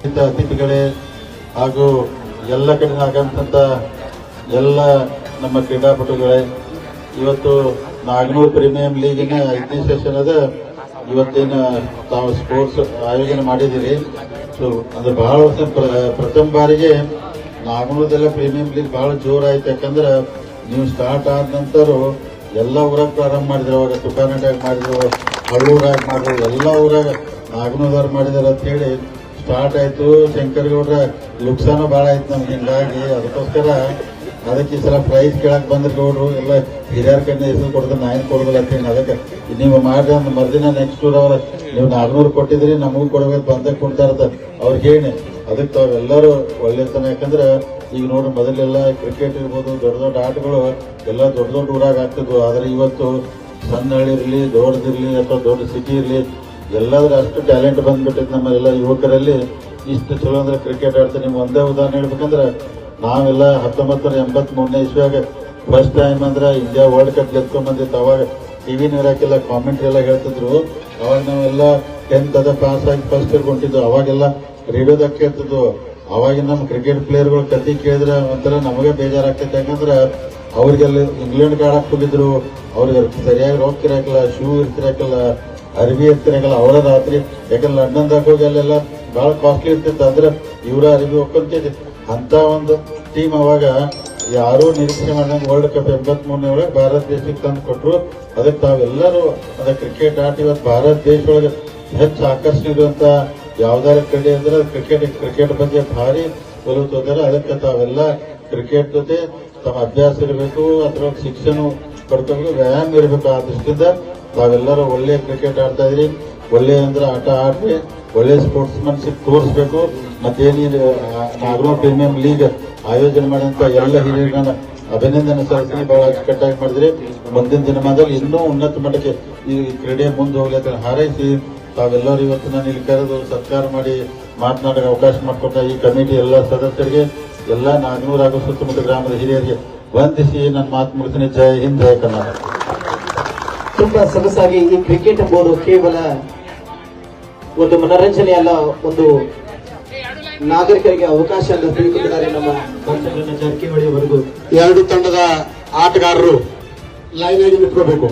ಅತಿಥಿಗಳೇ ಹಾಗೂ ಎಲ್ಲ ಕಡೆ ಆಗಂತ ಎಲ್ಲ ನಮ್ಮ ಕ್ರೀಡಾಪಟುಗಳೇ, ಇವತ್ತು ನಾಗನೂರು ಪ್ರೀಮಿಯಂ ಲೀಗಿನ 5ನೇ ಸೆಷನ್ ಅದ. ಇವತ್ತೇನು ತಾವು ಸ್ಪೋರ್ಟ್ಸ್ ಆಯೋಜನೆ ಮಾಡಿದ್ದೀರಿ. ಸೊ ಅದು ಬಹಳ ವರ್ಷ ಪ್ರಥಮ ಬಾರಿಗೆ ನಾಗನೂರದೆಲ್ಲ ಪ್ರೀಮಿಯಂ ಲೀಗ್ ಬಹಳ ಜೋರಾಯ್ತು. ಯಾಕಂದ್ರೆ ನೀವು ಸ್ಟಾರ್ಟ್ ಆದ ನಂತರ ಎಲ್ಲ ಊರಾಗ ಪ್ರಾರಂಭ ಮಾಡಿದ್ರು. ಅವಾಗ ತುಕಾನಟ್ಯಾಗ ಮಾಡಿದ್ರು, ಹಳ್ಳೂರಾಗ ಮಾಡಿದ್ರು, ಎಲ್ಲ ಊರಾಗ ನಾಗನೂರದವ್ರು ಮಾಡಿದಾರೆ ಅಂತ ಹೇಳಿ ಸ್ಟಾರ್ಟ್ ಆಯ್ತು. ಶಂಕರಗೌಡ್ರ ಲುಕ್ಸಾನು ಭಾಳ ಆಯ್ತು ನಮ್ಗೆ. ಹಿಂಗಾಗಿ ಅದಕ್ಕೋಸ್ಕರ ಅದಕ್ಕೆ ಈ ಸಲ ಪ್ರೈಸ್ ಕೇಳಕ್ ಬಂದ್ರೆ ಗೌಡ್ರು ಎಲ್ಲ ಹಿರಿಯರ ಕಡೆ ಹೆಸರು ಕೊಡ್ತಾರೆ, ನಾ ಏನು ಕೊಡೋದಿಲ್ಲ ಅಂತ ಹೇಳಿ. ಅದಕ್ಕೆ ನೀವು ಮಾಡಿ ಒಂದು ಮರ್ದಿನ ನೆಕ್ಸ್ಟ್ ಊರ್ ಅವ್ರ ನೀವು 400 ಕೊಟ್ಟಿದ್ರಿ, ನಮಗೂ ಕೊಡಬೇಕು ಬಂದಾಗ ಕೊಡ್ತಾರತ್ತ ಅವ್ರಿಗೆ ಹೇಳಿ. ಅದಕ್ಕೆ ತಾವೆಲ್ಲರೂ ಒಳ್ಳೆತನ. ಯಾಕಂದ್ರೆ ಈಗ ನೋಡ್ರಿ, ಮೊದಲೆಲ್ಲ ಕ್ರಿಕೆಟ್ ಇರ್ಬೋದು, ದೊಡ್ಡ ದೊಡ್ಡ ಆಟಗಳು ಎಲ್ಲ ದೊಡ್ಡ ದೊಡ್ಡ ಊರಾಗ ಆಗ್ತಿದ್ವು. ಆದರೆ ಇವತ್ತು ಸಣ್ಣ ಹಳ್ಳಿ ಇರಲಿ, ದೊಡ್ಡದಿರಲಿ ಅಥವಾ ದೊಡ್ಡ ಸಿಟಿ ಇರಲಿ, ಎಲ್ಲಾದ್ರೂ ಅಷ್ಟು ಟ್ಯಾಲೆಂಟ್ ಬಂದ್ಬಿಟ್ಟಿದ್ ನಮ್ಮೆಲ್ಲ ಯುವಕರಲ್ಲಿ. ಇಷ್ಟು ಚಲೋ ಅಂದ್ರೆ ಕ್ರಿಕೆಟ್ ಆಡ್ತಾರೆ. ನಿಮ್ಗೆ ಒಂದೇ ಉದಾಹರಣೆ ಹೇಳ್ಬೇಕಂದ್ರೆ, ನಾವೆಲ್ಲ 1983ನೇ ಇಸ್ವಿಯಾಗ ಫಸ್ಟ್ ಟೈಮ್ ಅಂದ್ರೆ ಇಂಡಿಯಾ ವರ್ಲ್ಡ್ ಕಪ್ ಗೆದ್ಕೊಂಡ್ ಬಂದಿತ್ತು. ಅವಾಗ ಟಿವಿ ನೀರಾಕೆಲ್ಲ ಕಾಮೆಂಟ್ರಿ ಎಲ್ಲ ಹೇಳ್ತಿದ್ರು. ಅವಾಗ ನಾವೆಲ್ಲ 10th ಅದ ಪಾಸ್ ಆಗಿ ಫಸ್ಟ್ ಇಯರ್ ಹೊಂಟಿದ್ವು. ಅವಾಗೆಲ್ಲ ರೇಡಿಯೋದಾಗ ಕೇಳ್ತಿದ್ವು. ಅವಾಗಿನ ನಮ್ಮ ಕ್ರಿಕೆಟ್ ಪ್ಲೇಯರ್ಗಳು ಕತಿ ಕೇಳಿದ್ರೆ ಒಂಥರ ನಮಗೆ ಬೇಜಾರಾಗ್ತೈತೆ. ಯಾಕಂದ್ರೆ ಅವ್ರಿಗೆಲ್ಲ ಇಂಗ್ಲೆಂಡ್ ಆಡಕ್ ಹೋಗಿದ್ರು, ಅವ್ರಿಗೆ ಸರಿಯಾಗಿ ರೊಕ್ಕ ಇರಾಕಿಲ್ಲ, ಶೂ ಇರ್ತಿರಾಕಿಲ್ಲ, ಅರ್ಬಿ ಇರ್ತಿರಾಕಿಲ್ಲ. ಅವರ ರಾತ್ರಿ ಯಾಕಂದ್ರೆ ಲಂಡನ್ದಾಗ ಹೋಗಿ ಅಲ್ಲೆಲ್ಲ ಬಹಳ ಕಾಸ್ಟ್ಲಿ ಇರ್ತಿತ್ತು. ಅಂದ್ರೆ ಇವರ ಅರ್ಬಿ ಒಕ್ಕಂತಿದ್ದೆ. ಅಂತ ಒಂದು ಟೀಮ್ ಅವಾಗ ಯಾರೂ ನಿರೀಕ್ಷೆ ಮಾಡಿದಂಗೆ ವರ್ಲ್ಡ್ ಕಪ್ 83ನೇ ಒಳಗೆ ಭಾರತ ದೇಶಕ್ಕೆ ತಂದು ಕೊಟ್ಟರು. ಅದಕ್ಕೆ ತಾವೆಲ್ಲರೂ ಅದ ಕ್ರಿಕೆಟ್ ಆಟ ಇವತ್ತು ಭಾರತ ದೇಶದೊಳಗೆ ಹೆಚ್ಚು ಆಕರ್ಷಣೆ ಇರುವಂತ ಯಾವ್ದಾರ ಕಡೆ ಅಂದ್ರೆ ಕ್ರಿಕೆಟ್ ಬಗ್ಗೆ ಭಾರಿ ಒಲವು ತೋತಾರೆ. ಅದಕ್ಕೆ ತಾವೆಲ್ಲ ಕ್ರಿಕೆಟ್ ಜೊತೆ ತಮ್ಮ ಅಭ್ಯಾಸ ಇರಬೇಕು, ಅಥವಾ ಶಿಕ್ಷಣ ಪಡ್ಕೋಬೇಕು, ವ್ಯಾಯಾಮ ಇರಬೇಕು. ಆ ದೃಷ್ಟಿಯಿಂದ ತಾವೆಲ್ಲರೂ ಒಳ್ಳೆ ಕ್ರಿಕೆಟ್ ಆಡ್ತಾ ಇದ್ರಿ. ಒಳ್ಳೆ ಅಂದ್ರೆ ಆಟ ಆಡ್ರಿ, ಒಳ್ಳೆ ಸ್ಪೋರ್ಟ್ಸ್ಮನ್ಶಿಪ್ ತೋರಿಸ್ಬೇಕು. ಮತ್ತೇನು ನಾಗನೂರು ಪ್ರೀಮಿಯಂ ಲೀಗ್ ಆಯೋಜನೆ ಮಾಡಿದಂತ ಎಲ್ಲ ಹಿರಿಯರನ್ನ ಅಭಿನಂದನೆ ಸಲ್ಲಿಸಿ ಬಹಳ ಅಚ್ಚುಕಟ್ಟಾಗಿ ಮಾಡಿದ್ರಿ. ಮುಂದಿನ ದಿನಮಾನದಲ್ಲಿ ಇನ್ನೂ ಉನ್ನತ ಮಟ್ಟಕ್ಕೆ ಈ ಕ್ರೀಡೆ ಮುಂದೆ ಹೋಗ್ಲಿ ಅಂತ ಹಾರೈಸಿ ತಾವೆಲ್ಲರೂ ಇವತ್ತು ನಾನು ಇಲ್ಲಿ ಕರೆದು ಸತ್ಕಾರ ಮಾಡಿ ಮಾತನಾಡೋ ಅವಕಾಶ ಮಾಡಿಕೊಟ್ಟ ಈ ಕಮಿಟಿ ಎಲ್ಲ ಸದಸ್ಯರಿಗೆ, ಎಲ್ಲ ನಾಗನೂರು ಹಾಗೂ ಸುತ್ತಮುತ್ತ ಗ್ರಾಮದ ಹಿರಿಯರಿಗೆ ವಂದಿಸಿ ನನ್ನ ಮಾತು ಮುಗಿಸ್ತೀನಿ. ಜೈ ಹಿಂದ್, ಜೈ ಕರ್ನಾಟಕ. ತುಂಬಾ ಸೊಗಸಾಗಿ ಈ ಕ್ರಿಕೆಟ್ ಎಂಬುದು ಕೇವಲ ಒಂದು ಮನರಂಜನೆ ಅಲ್ಲ, ಒಂದು ನಾಗರಿಕರಿಗೆ ಅವಕಾಶ ಅಂತ ತಿಳ್ಕೊಂಡಿದ್ದಾರೆ ನಮ್ಮ ಜಾರಕಿಹೊಳಿ ಅವರಿಗೂ. ಎರಡು ತಂಡದ ಆಟಗಾರರು ಲೈನ್ ಆಗಿ ನಿಂತ್ಕೋಬೇಕು.